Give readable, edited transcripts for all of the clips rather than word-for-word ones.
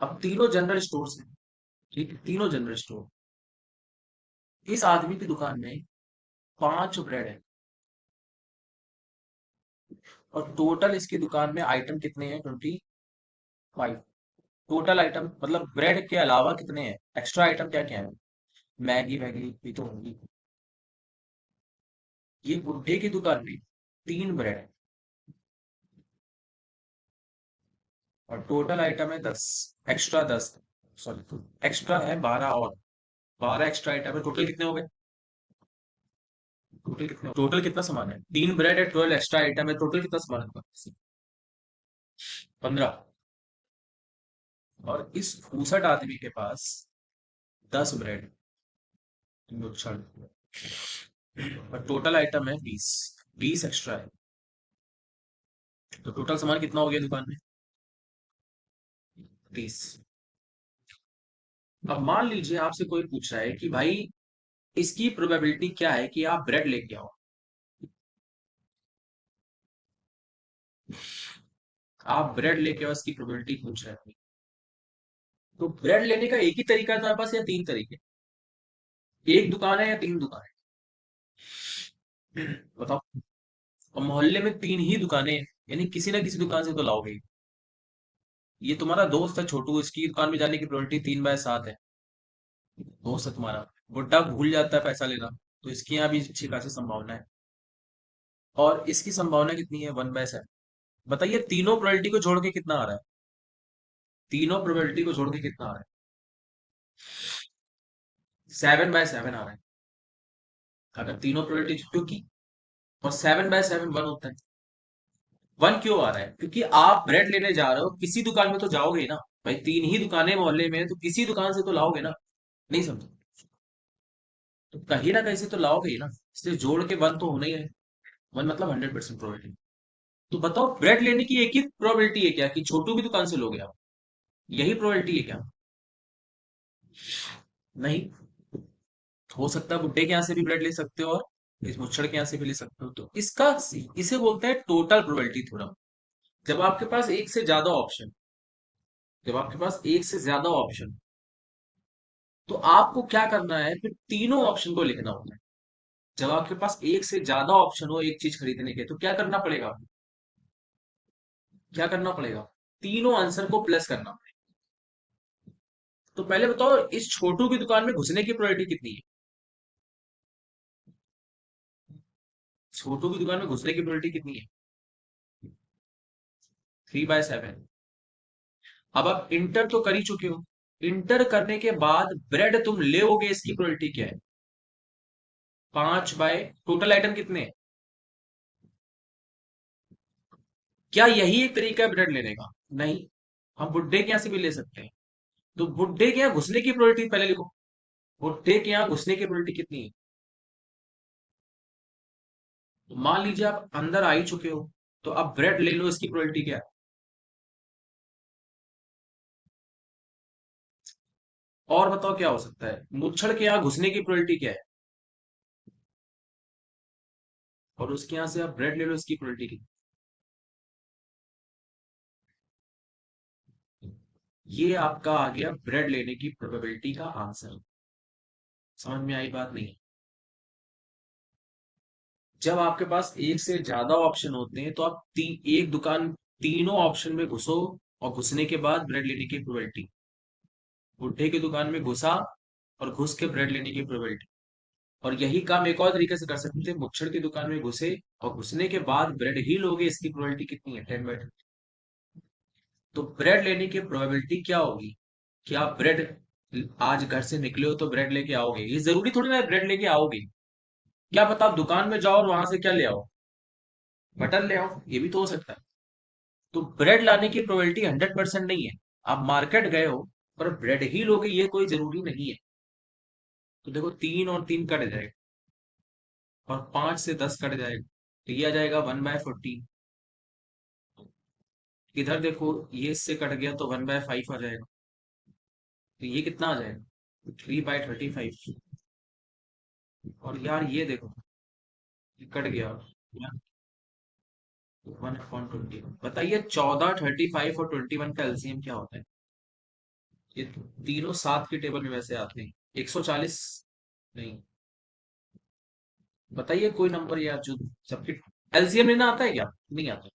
अब तीनों general stores हैं। ठीक है, तीनों जनरल स्टोर। इस आदमी की दुकान में 5 ब्रेड है। और टोटल इसकी दुकान में आइटम कितने हैं? 25। टोटल आइटम मतलब ब्रेड के अलावा कितने हैं? एक्स्ट्रा आइटम क्या क्या है? मैगी वैगी भी तो होंगी। ये बुड्ढे की दुकान में 3 ब्रेड है। और टोटल आइटम है 10। एक्स्ट्रा 10। सॉरी, एक्स्ट्रा है 12 और 12 एक्स्ट्रा आइटम है। टोटल कितने हो गए? टोटल कितना सामान है? 3 ब्रेड है, 12 एक्स्ट्रा आइटम है, टोटल कितना सामान है? 15। और इस फूसट आदमी के पास 10 ब्रेड। छड़। और टोटल आइटम है 20। 20 एक्स्ट्रा है। तो टोटल सामान कितना हो गया दुकान में? 30। अब मान लीजिए आपसे कोई पूछ रहा है कि भाई इसकी प्रोबेबिलिटी क्या है कि आप ब्रेड लेके आओ। आप ब्रेड लेके आओ, इसकी प्रोबेबिलिटी पूछ रहे हैं। तो ब्रेड लेने का एक ही तरीका है तुम्हारे पास या 3 तरीके? एक दुकान है या 3 दुकान है? बताओ। और मोहल्ले में 3 ही दुकानें हैं, यानी किसी ना किसी दुकान से तो लाओगे ही। ये तुम्हारा दोस्त है छोटू, इसकी दुकान में जाने की प्रोबेबिलिटी 3/7 है। दोस्त है तुम्हारा, बुड्ढा भूल जाता है पैसा लेना, तो इसकी यहाँ भी अच्छी खासी संभावना है। और इसकी संभावना कितनी है? 1/7। बताइए तीनों प्रोबेबिलिटी को जोड़ के कितना आ रहा है? तीनों प्रोबेबिलिटी को जोड़ के कितना आ रहा है? 7/7 आ रहा है। अगर तीनों प्रोबेबिलिटी, क्योंकि और 7/7 1 होता है। 1 क्यों आ रहा है? क्योंकि आप ब्रेड लेने जा रहे हो, किसी दुकान में तो जाओगे ही ना। भाई 3 ही दुकानें मोहल्ले में है, तो किसी दुकान से तो लाओगे ना। नहीं समझे? तो कहीं ना कहीं से तो लाओगे ही ना। इसलिए जोड़ के 1 तो होना ही है। 1 मतलब 100% प्रोबेबिलिटी। तो बताओ ब्रेड लेने की एक ही प्रोबेबिलिटी है क्या कि छोटू की दुकान से लोगे आप? यही प्रोबेबिलिटी है क्या? नहीं। हो सकता है बुड्ढे के यहाँ से भी ब्रेड ले सकते हो, और इस मुच्छड़ के यहाँ से भी ले सकते हो। तो इसका इसे बोलते हैं टोटल प्रोबेबिलिटी थ्योरम। जब आपके पास एक से ज्यादा ऑप्शन जब आपके पास एक से ज्यादा ऑप्शन, तो आपको क्या करना है? फिर तीनों ऑप्शन को लिखना होता है। जब आपके पास एक से ज्यादा ऑप्शन हो एक चीज खरीदने के, तो क्या करना पड़ेगा? क्या करना पड़ेगा? तीनों आंसर को प्लस करना पड़ेगा। तो पहले बताओ, इस छोटू की दुकान में घुसने की प्रोबेबिलिटी कितनी है? छोटू की दुकान में घुसने की प्रोबेबिलिटी कितनी है? 3/7। अब आप इंटर तो कर ही चुके हो। इंटर करने के बाद ब्रेड तुम लेओगे, इसकी प्रोबेबिलिटी क्या है? 5 बाय टोटल आइटम कितने हैं? क्या यही एक तरीका है ब्रेड लेने का? नहीं। हम बुड्ढे के यहां से भी ले सकते हैं। तो बुड्ढे के यहाँ घुसने की प्रोबेबिलिटी पहले लिखो। बुड्ढे के यहाँ घुसने की प्रोबेबिलिटी कितनी है? तो मान लीजिए आप अंदर आ ही चुके हो, तो अब ब्रेड ले लो, इसकी प्रोबेबिलिटी क्या है? और बताओ क्या हो सकता है? मुच्छड़ के यहाँ घुसने की प्रोबेबिलिटी क्या है? और उसके यहाँ से आप ब्रेड ले लो, इसकी प्रोबेबिलिटी कितनी? ये आपका आ गया ब्रेड लेने की प्रोबेबिलिटी का आंसर। समझ में आई बात नहीं? जब आपके पास एक से ज्यादा ऑप्शन होते हैं, तो आप एक दुकान, तीनों ऑप्शन में घुसो, और घुसने के बाद ब्रेड लेने की प्रोबेबिलिटी। बुड्ढे की दुकान में घुसा और घुस के ब्रेड लेने की प्रोबेबिलिटी। और यही काम एक और तरीके से कर सकते हैं, मुच्छड़ की दुकान में घुसे और घुसने के बाद ब्रेड ही लोगे, इसकी प्रोबेबिलिटी कितनी है? 10/10। तो ब्रेड लेने की प्रोबेबिलिटी क्या होगी? कि आप ब्रेड आज घर से निकले हो तो ब्रेड लेके आओगे। ये जरूरी थोड़ी ना है ब्रेड लेके आओगे। क्या पता आप दुकान में जाओ और वहां से क्या ले आओ? बटर ले आओ, ये भी तो हो सकता है। तो ब्रेड लाने की प्रोबेबिलिटी 100% नहीं है। आप मार्केट गए हो, पर ब्रेड ही लोगे ये कोई जरूरी नहीं है। तो देखो 3 और 3 कट जाएगा, और 5 से 10 कट जाएगा, तो ये आ जाएगा 1/14। इधर देखो, ये इससे कट गया तो 1/5 आ जाएगा। तो ये कितना आ जाएगा? 3/35। और यार ये देखो, ये कट गया। 1/20। बताइए 14, 35 और 21 का एलसीएम क्या होता है? ये तीनों सात के टेबल में वैसे आते हैं। 140 नहीं, बताइए कोई नंबर या जो सबके एलसीएम लेना आता है क्या? नहीं आता।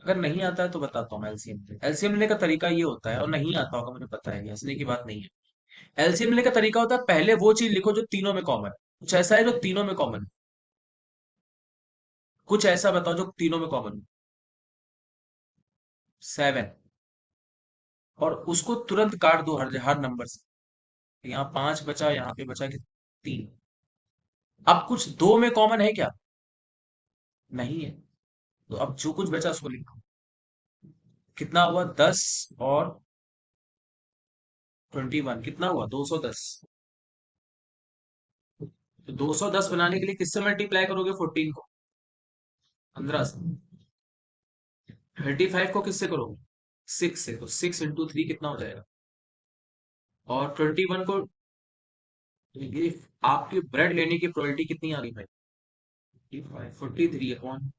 अगर नहीं आता है तो बताता हूँ मैं एलसीएम। एलसीएम लेने का तरीका ये होता है, और नहीं आता होगा मुझे पता है, हंसने की बात नहीं है। एलसीएम लेने का तरीका होता है, पहले वो चीज लिखो जो तीनों में कॉमन है। कुछ ऐसा है जो तीनों में कॉमन है। कुछ ऐसा बताओ जो तीनों में कॉमन है। 7। और उसको तुरंत काट दो हर नंबर से। यहाँ 5 बचा, यहाँ पे बचा कि 3। अब कुछ दो में कॉमन है क्या? नहीं है। तो अब जो कुछ बचा उसको लिखो। कितना हुआ? 10 और 21 कितना हुआ? 210। तो 210 बनाने के लिए किससे मल्टीप्लाई करोगे 14 को? 15 से। 35 को किससे करोगे? 6 से। तो 6 × 3 कितना हो जाएगा? और 21 को, ये आपकी ब्रेड लेने की प्रोबेबिलिटी कितनी आ गई भाई? 43 अपॉन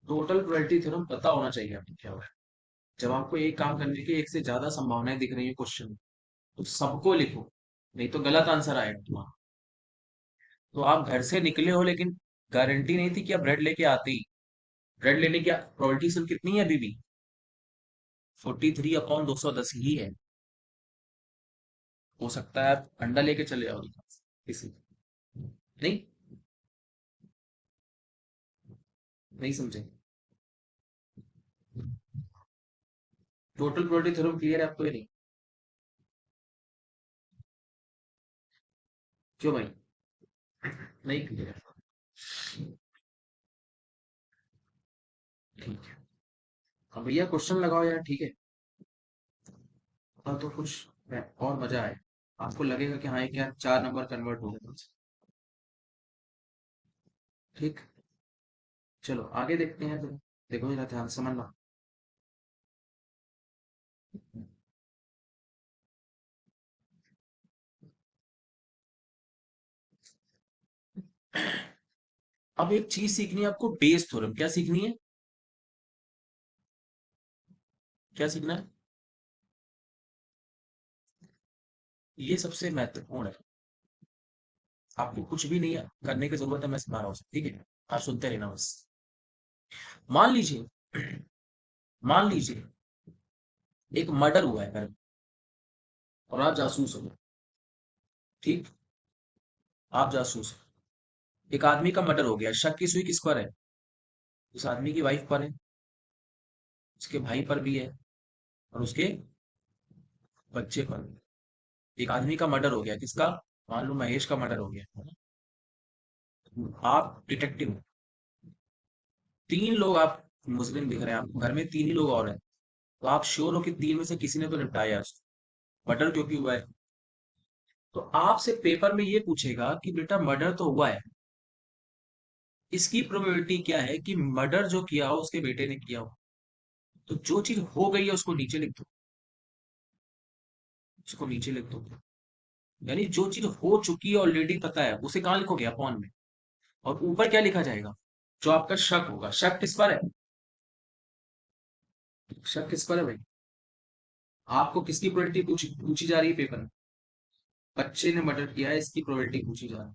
टोटल प्रोबेबिलिटी थ्योरम पता होना चाहिए आपको क्या हुआ है। जब आपको एक काम करने की एक से ज्यादा संभावनाएं दिख रही है क्वेश्चन में, तो सबको लिखो, नहीं तो गलत आंसर आएगा तुम्हारा। तो आप घर से निकले हो, लेकिन गारंटी नहीं थी कि आप ब्रेड लेके आते ही। ब्रेड लेने की प्रोबेबिलिटी सिर्फ कितनी है अभी भी? 43/210 ही है। हो सकता है आप अंडा लेके चले जाओ दुकान से, किसी। नहीं, नहीं समझे। टोटल प्रोबेबिलिटी थ्योरम क्लियर है आपको या नहीं? क्यों भाई? नहीं क्लियर है? ठीक है। अब भैया क्वेश्चन लगाओ यार, ठीक है। हाँ तो कुछ और मजा आए। आपको लगेगा कि हाँ, ये क्या 4 नंबर कन्वर्ट हो गए। ठीक। चलो आगे देखते हैं फिर। देखो जरा ध्यान से समझना। अब एक चीज सीखनी है आपको, बेस थ्योरम। क्या सीखनी है? क्या सीखना है? ये सबसे महत्वपूर्ण है। आपको कुछ भी नहीं करने की जरूरत है, मैं सिखा रहा हूँ, ठीक है? आप सुनते रहना बस। मान लीजिए, मान लीजिए एक मर्डर हुआ है घर में, और आप जासूस हो। ठीक। आप जासूस हो। एक आदमी का मर्डर हो गया, शक की सुई किस पर है? उस आदमी की वाइफ पर है, उसके भाई पर भी है, और उसके बच्चे पर भी। एक आदमी का मर्डर हो गया, किसका? मान लो महेश का मर्डर हो गया। आप डिटेक्टिव हो। 3 लोग आप मुस्लिम दिख रहे हैं, आपको घर में 3 ही लोग और हैं। तो आप श्योर हो कि 3 में से किसी ने तो निपटाया है उसको। मर्डर क्योंकि हुआ है। तो आपसे पेपर में ये पूछेगा कि बेटा मर्डर तो हुआ है, इसकी प्रोबेबिलिटी क्या है कि मर्डर जो किया हो उसके बेटे ने किया हो। तो जो चीज हो गई है उसको नीचे लिख दो। उसको नीचे लिख दो। यानी जो चीज हो चुकी है ऑलरेडी पता है, उसे कहाँ लिखोगे? अपॉन में। और ऊपर क्या लिखा जाएगा? जो आपका शक होगा। शक किस पर है? शक किस पर है भाई? आपको किसकी प्रोबेबिलिटी पूछी पूछी जा रही है पेपर में? बच्चे ने मर्डर किया है, इसकी प्रोबेबिलिटी पूछी जा रही है।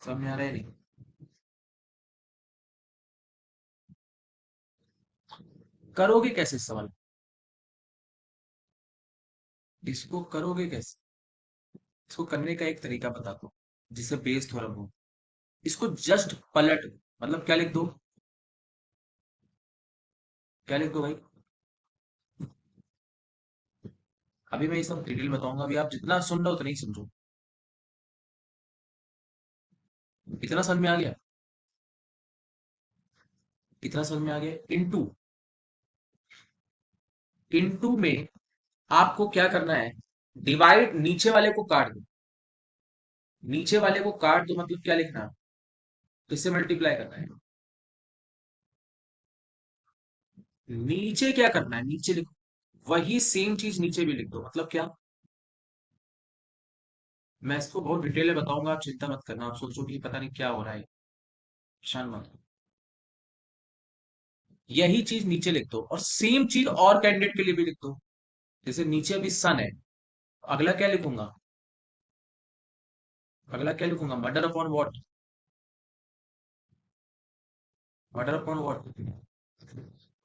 समझ में आ रहा है नहीं? करोगे कैसे इस सवाल? इसको करोगे कैसे? इसको करने का एक तरीका बता दो, जिससे बेस थ्योरम हो। इसको जस्ट पलट, मतलब क्या लिख दो? क्या लिख दो भाई? अभी मैं ये सब डिटेल बताऊंगा, अभी आप जितना सुन रहे हो उतना ही समझो। इतना समझ में आ गया? इतना समझ में आ गया? इनटू, इनटू में आपको क्या करना है? डिवाइड, नीचे वाले को काट दो। नीचे वाले को काट दो मतलब क्या लिखना है? किससे मल्टीप्लाई करना है? नीचे क्या करना है? नीचे लिखो, वही सेम चीज नीचे भी लिख दो। मतलब क्या? मैं इसको बहुत डिटेल में बताऊंगा, आप चिंता मत करना। आप सोचो कि पता नहीं क्या हो रहा है, परेशान मत हो। यही चीज नीचे लिख दो और सेम चीज और कैंडिडेट के लिए भी लिख दो। जैसे नीचे अभी सन है, अगला क्या लिखूंगा? अगला क्या लिखूंगा? Murder upon what? Murder upon what?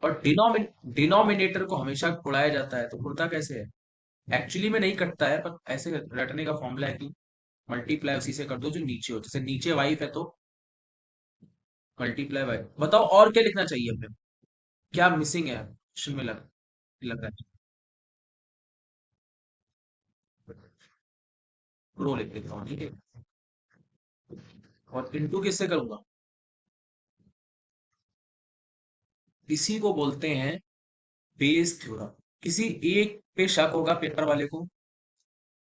और डिनोमिनेटर को हमेशा उड़ाया जाता है, तो उड़ता कैसे है? एक्चुअली में नहीं कटता है, पर ऐसे रटने का फॉर्मूला है कि मल्टीप्लाई उसी से कर दो जो नीचे हो। जैसे नीचे वाइफ है तो मल्टीप्लाई वाइफ। बताओ और क्या लिखना चाहिए हमें? क्या मिसिंग है क्वेश्चन में? लग रहा है प्रो लिख देता हूँ, ठीक है। और इंटू किससे करूंगा? इसी को बोलते हैं बेस थ्योरम। किसी एक पे शक होगा पेपर वाले को,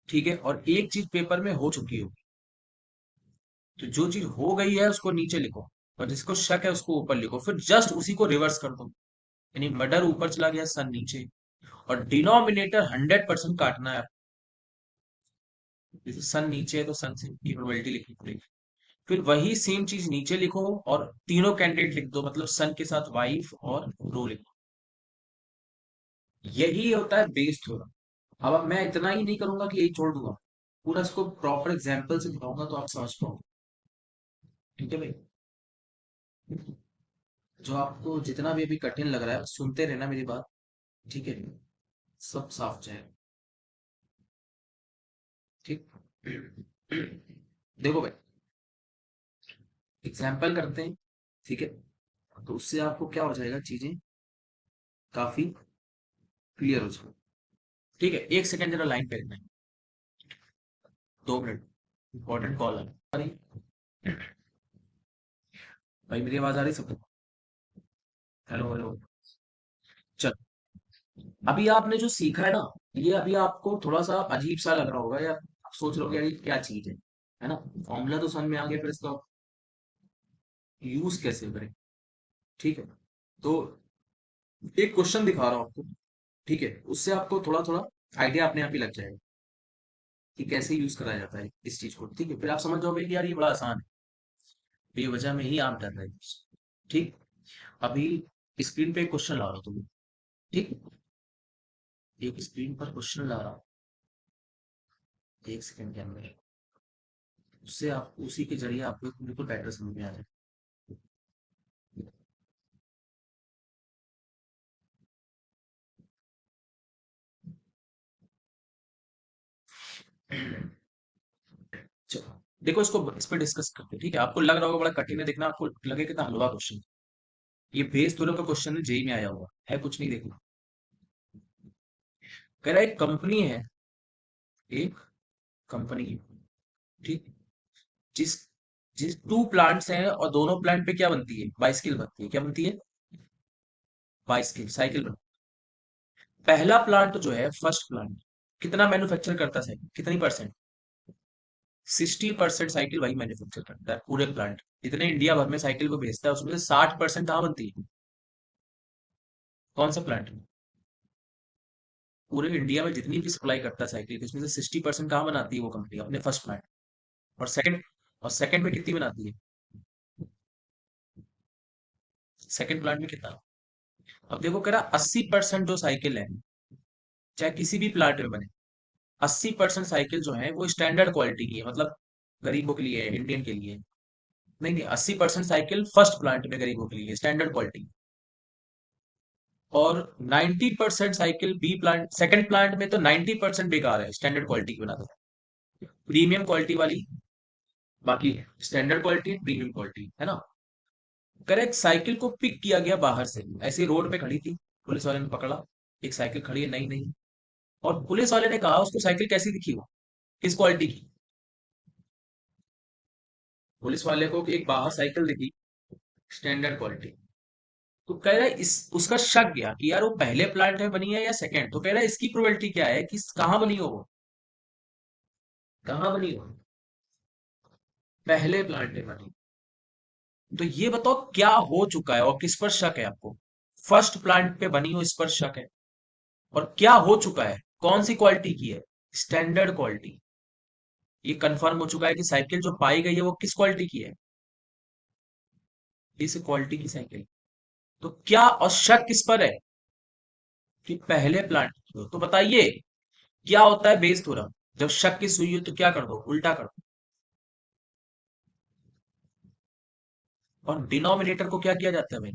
ठीक है, और एक चीज पेपर में हो चुकी होगी, तो जो चीज हो गई है उसको नीचे लिखो, और जिसको शक है उसको ऊपर लिखो, फिर जस्ट उसी को रिवर्स कर दो। यानी मर्डर ऊपर चला गया, सन नीचे। और डिनोमिनेटर 100% काटना है। जैसे सन नीचे है तो सन से की प्रोबेबिलिटी लिखनी पड़ेगी। फिर वही सेम चीज नीचे लिखो और तीनों कैंडिडेट लिख दो, मतलब सन के साथ वाइफ और रो लिखो। यही होता है बेस थ्योरम। अब मैं इतना ही नहीं करूंगा कि यही छोड़ दूंगा, पूरा इसको प्रॉपर एग्जांपल से दिखाऊंगा तो आप समझ पाओगे। ठीक है भाई? जो आपको जितना भी अभी कठिन लग रहा है सुनते रहना मेरी बात, ठीक है? सब साफ जाएगा। ठीक। देखो भाई, एग्जाम्पल करते हैं, ठीक है? तो उससे आपको क्या हो जाएगा, चीजें काफी क्लियर हो जाएगी। ठीक है, एक सेकंड जरा लाइन पे रहना है, 2 मिनट, इंपॉर्टेंट कॉल है। अरे भाई, मेरी आवाज आ रही सबको? Hello hello. चल, अभी आपने जो सीखा है ना, ये अभी आपको थोड़ा सा अजीब सा लग रहा होगा, या आप सोच रहे हो यार ये क्या चीज है ना? फॉर्मूला तो समझ में आ गया, फिर इसका यूज कैसे करें? ठीक है, तो एक क्वेश्चन दिखा रहा हूं आपको, ठीक है? उससे आपको थोड़ा थोड़ा आइडिया अपने आप ही लग जाएगा कि कैसे यूज कराया जाता है इस चीज को, ठीक है? फिर आप समझ जाओगे कि यार ये बड़ा आसान है, बेवजह में ही आप डर रहे हैं। ठीक। अभी स्क्रीन पे एक क्वेश्चन ला रहा हूं तुम्हें, ठीक? एक स्क्रीन पर क्वेश्चन ला रहा हूँ, एक सेकंड के अंदर। उससे आप उसी के जरिए आपको बिल्कुल बेटर समझ में आ जाए। चलो, देखो इसको इस पर डिस्कस करते हैं, ठीक है? आपको लग रहा होगा बड़ा कठिन है, देखना आपको लगे कितना हलवा क्वेश्चन। ये बेस थ्योरम का क्वेश्चन है, जेई में आया हुआ है, कुछ नहीं देखना। कह रहा है एक कंपनी है, एक कंपनी है, ठीक? जिस जिस 2 प्लांट्स हैं और दोनों प्लांट पे क्या बनती है? बाइसिकल बनती है। क्या बनती है? बाइसिकल, साइकिल बनती है। पहला प्लांट जो है, फर्स्ट प्लांट, कितना मैन्युफैक्चर करता है? कितनी परसेंट? 60% साइकिल वही मैन्युफैक्चर करता है पूरे प्लांट। जितने इंडिया भर में साइकिल को भेजता है उसमें से 60% कहाँ बनती है? कौन सा प्लांट? पूरे इंडिया में जितनी भी सप्लाई करता है साइकिल की, उसमें से 60% कहाँ बनाती है वो कंपनी? अपने फर्स्ट प्लांट। और सेकंड में कितनी बनाती है? सेकंड प्लांट में कितना? अब देखो, कह रहा 80% जो साइकिल है, चाहे किसी भी प्लांट में बने, 80% साइकिल जो है वो स्टैंडर्ड क्वालिटी की है, मतलब गरीबों के लिए है, इंडियन के लिए। नहीं नहीं, 80% साइकिल फर्स्ट प्लांट में गरीबों के लिए स्टैंडर्ड क्वालिटी। और 90% cycle B plant, second plant में तो 90% बेकार है, स्टैंडर्ड क्वालिटी की बनाता है, प्रीमियम क्वालिटी वाली बाकी है। स्टैंडर्ड क्वालिटी, प्रीमियम क्वालिटी, है ना? करेक्ट। साइकिल को पिक किया गया बाहर से, ऐसे रोड पे खड़ी थी, पुलिस वाले ने पकड़ा, एक साइकिल खड़ी है नई नई, और पुलिस वाले ने कहा उसको साइकिल कैसी दिखी वो, किस क्वालिटी की? पुलिस वाले को एक बाहर साइकिल दिखी, स्टैंडर्ड क्वालिटी। तो कह रहा है इस उसका शक गया कि यार वो पहले प्लांट में बनी है या सेकंड। तो कह रहा है इसकी प्रोबेबिलिटी क्या है कि कहाँ बनी हो वो, कहाँ बनी हो? पहले प्लांट में बनी। तो ये बताओ क्या हो चुका है और किस पर शक है आपको? फर्स्ट प्लांट पे बनी हो इस पर शक है, और क्या हो चुका है, कौन सी क्वालिटी की है? Standard quality. ये कंफर्म हो चुका है कि साइकिल जो पाई गई है वो किस क्वालिटी की है? इस क्वालिटी की साइकिल। तो क्या और शक किस पर है कि पहले प्लांट की हो? तो बताइए क्या होता है बेस थ्योरम? जब शक की सुई हो तो क्या कर दो, उल्टा कर दो। और डिनोमिनेटर को क्या किया जाता है भाई?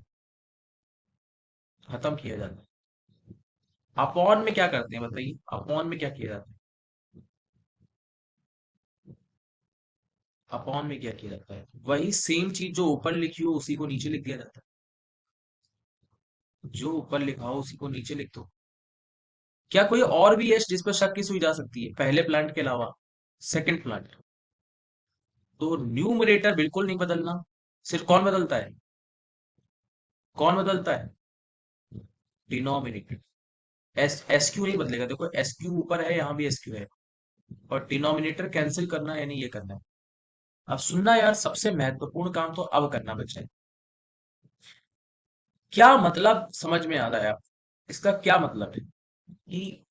खत्म किया जाता है। अपॉन में क्या करते हैं बताइए, अपॉन में क्या किया जाता है? अपॉन में क्या किया जाता है? वही सेम चीज जो ऊपर लिखी हो उसी को नीचे लिख दिया जाता है। जो ऊपर लिखा हो उसी को नीचे लिख दो। क्या कोई और भी है जिस पर शक की सुई जा सकती है पहले प्लांट के अलावा? Second plant. तो न्यूमरेटर बिल्कुल नहीं बदलना। सिर्फ कौन बदलता है? कौन बदलता है? डिनोमिनेटर। एस क्यू नहीं बदलेगा, देखो एस क्यू ऊपर है, यहाँ भी एस क्यू है। और डिनोमिनेटर कैंसिल करना है, यानी ये करना है। अब सुनना यार, सबसे महत्वपूर्ण काम तो अब करना बचा है। क्या मतलब समझ में आ रहा है आप? इसका क्या मतलब है कि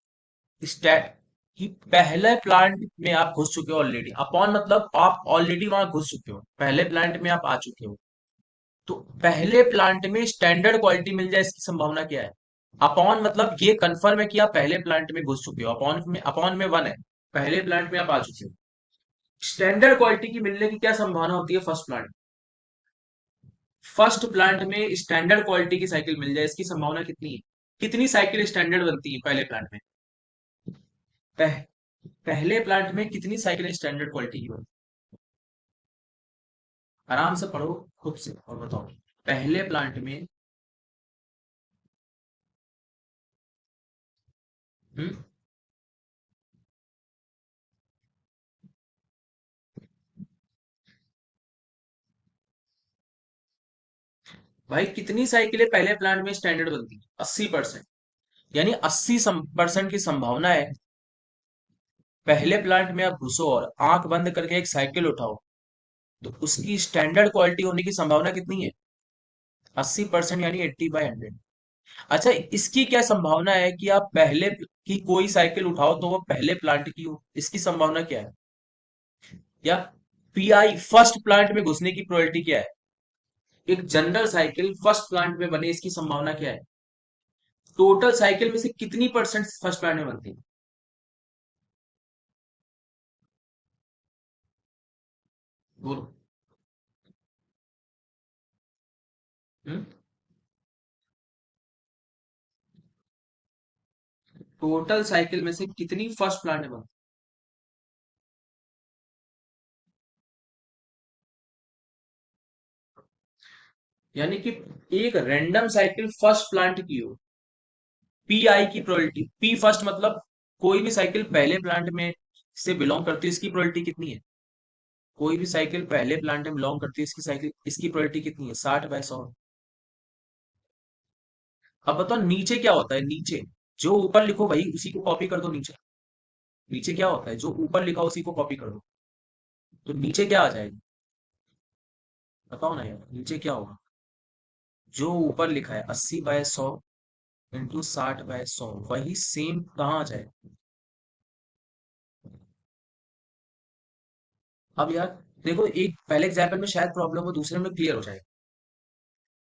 स्टैट कि पहले प्लांट में आप घुस चुके हो ऑलरेडी। अपॉन मतलब आप ऑलरेडी वहां घुस चुके हो, पहले प्लांट में आप आ चुके हो। तो पहले प्लांट में स्टैंडर्ड क्वालिटी मिल जाए इसकी संभावना क्या है? अपॉन मतलब ये कंफर्म है कि आप पहले प्लांट में घुस चुके हो, अपॉन में वन है। पहले प्लांट में आप आ चुके हो। स्टैंडर्ड क्वालिटी की मिलने की क्या संभावना होती है फर्स्ट प्लांट? फर्स्ट प्लांट में स्टैंडर्ड क्वालिटी की साइकिल मिल जाए इसकी संभावना कितनी है? कितनी साइकिल स्टैंडर्ड बनती है पहले प्लांट में? पह, पहले प्लांट में कितनी साइकिल स्टैंडर्ड क्वालिटी की बनती है? आराम से पढ़ो खुद से और बताओ। पहले प्लांट में। हम्म भाई कितनी साइकिलें पहले प्लांट में स्टैंडर्ड बनती है? 80%। यानी 80% की संभावना है पहले प्लांट में आप घुसो और आंख बंद करके एक साइकिल उठाओ, तो उसकी स्टैंडर्ड क्वालिटी होने की संभावना कितनी है? 80%, यानी 80/100। अच्छा, इसकी क्या संभावना है कि आप पहले की कोई साइकिल उठाओ तो वो पहले प्लांट की हो, इसकी संभावना क्या है? या पीआई फर्स्ट प्लांट में घुसने की प्रोबेबिलिटी क्या है? एक जनरल साइकिल फर्स्ट प्लांट में बने इसकी संभावना क्या है? टोटल साइकिल में से कितनी परसेंट फर्स्ट प्लांट में बनती है? बोलो। हम्म टोटल साइकिल में से कितनी फर्स्ट प्लांट में बनती है? यानी कि एक रैंडम साइकिल फर्स्ट प्लांट की हो, पी आई की प्रोबेबिलिटी, पी फर्स्ट मतलब कोई भी साइकिल पहले प्लांट में से बिलोंग करती है, इसकी प्रोबेबिलिटी कितनी है? कोई भी साइकिल पहले प्लांट में बिलोंग करती है, इसकी साइकिल इसकी प्रोबेबिलिटी कितनी है? 60/100। अब बताओ नीचे क्या होता है? नीचे जो ऊपर लिखो भाई उसी को कॉपी कर दो नीचे। नीचे क्या होता है? जो ऊपर लिखा उसी को कॉपी कर दो। तो नीचे क्या आ जाएगा? बताओ ना यार, नीचे क्या होगा? जो ऊपर लिखा है 80/100 इंटू 60/100, वही सेम कहाँ आ जाए? अब यार देखो, एक पहले एग्जाम्पल में शायद प्रॉब्लम हो, दूसरे में क्लियर हो जाए।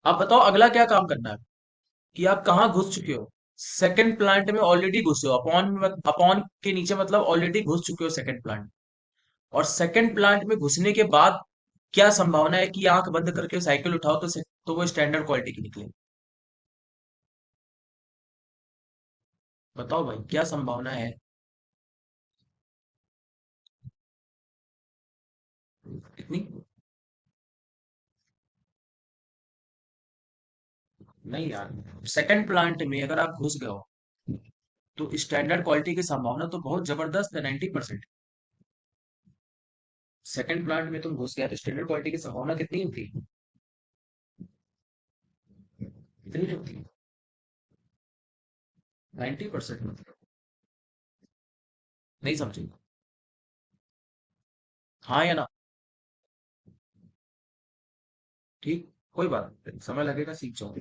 अब बताओ अगला क्या काम करना है कि आप कहाँ घुस चुके हो? सेकंड प्लांट में ऑलरेडी घुसे हो। अपॉन में अपॉन के नीचे मतलब ऑलरेडी घुस चुके हो सेकंड प्लांट। और सेकंड प्लांट में घुसने के बाद क्या संभावना है कि आंख बंद करके साइकिल उठाओ तो वो स्टैंडर्ड क्वालिटी की निकले? बताओ भाई क्या संभावना है? कितनी? नहीं यार, सेकंड प्लांट में अगर आप घुस गए हो तो स्टैंडर्ड क्वालिटी की संभावना तो बहुत जबरदस्त है, 90%। सेकंड प्लांट में तुम घुस गया तो स्टैंडर्ड क्वालिटी की संभावना कितनी होती है? कितनी होती है? 90%। मतलब नहीं समझे? हाँ या ना? ठीक, कोई बात नहीं, समय लगेगा, सीख जाओगे।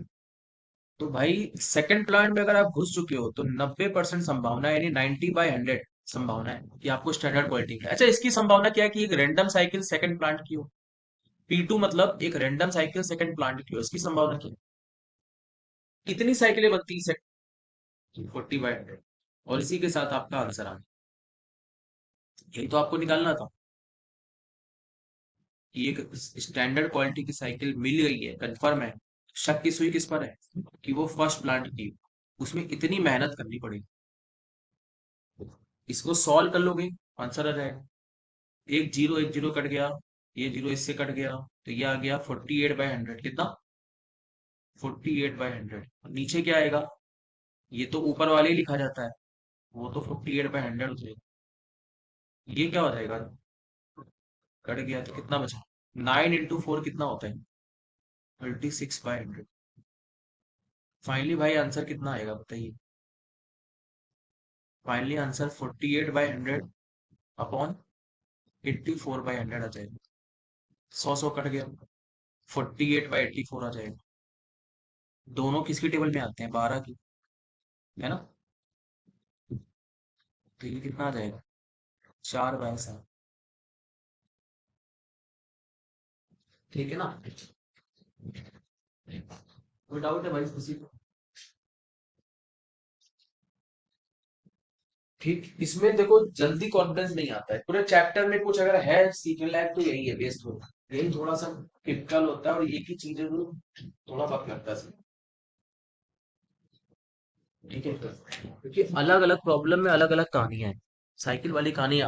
तो भाई सेकंड प्लांट में अगर आप घुस चुके हो तो 90% संभावना है, यानी 90/100 संभावना है कि आपको स्टैंडर्ड क्वालिटी की। अच्छा, इसकी संभावना क्या है कि एक रैंडम साइकिल सेकंड प्लांट की हो। P2 मतलब एक रैंडम साइकिल सेकंड प्लांट की हो, इसकी संभावना क्या है? कितनी साइकिलें बनती है? 40/100। और इसी के साथ आपका आंसर आ गया। यही तो आपको निकालना था कि एक स्टैंडर्ड क्वालिटी की साइकिल मिल गई है, कंफर्म है। शक की सुई किस पर है? कि वो फर्स्ट प्लांट की, उसमें इतनी मेहनत करनी पड़ेगी। इसको सॉल्व कर लोगे, आंसर आ जाएगा। एक जीरो कट गया, ये जीरो इससे कट गया, तो ये आ गया 48/100। कितना? 48/100। नीचे क्या आएगा? ये तो ऊपर वाले ही लिखा जाता है, वो तो 48/100 हो जाएगा। ये क्या हो जाएगा? कट गया तो कितना बचा? 9 × 4 कितना होता है? 36/100। फाइनली भाई आंसर कितना आएगा बताइए? फाइनली आंसर 48/100 अपॉन 84/100 आ जाएगा। 100 कट गया, 48/84 आ जाएगा। दोनों किसकी टेबल में आते हैं? 12 की, है ना? तो ये कितना आ जाएगा? 4/7। ठीक है ना? कोई डाउट है भाई किसी को? ठीक, इसमें देखो जल्दी कॉन्फिडेंस नहीं आता है। पूरे चैप्टर में कुछ अगर है सीखने लायक तो यही है, बेस्ट होता है यही। थोड़ा सा टिपिकल होता है और एक ही चीजें जो थोड़ा वक्त लगता है। ठीक है, क्योंकि अलग अलग प्रॉब्लम में अलग अलग कहानियां हैं। साइकिल वाली कहानी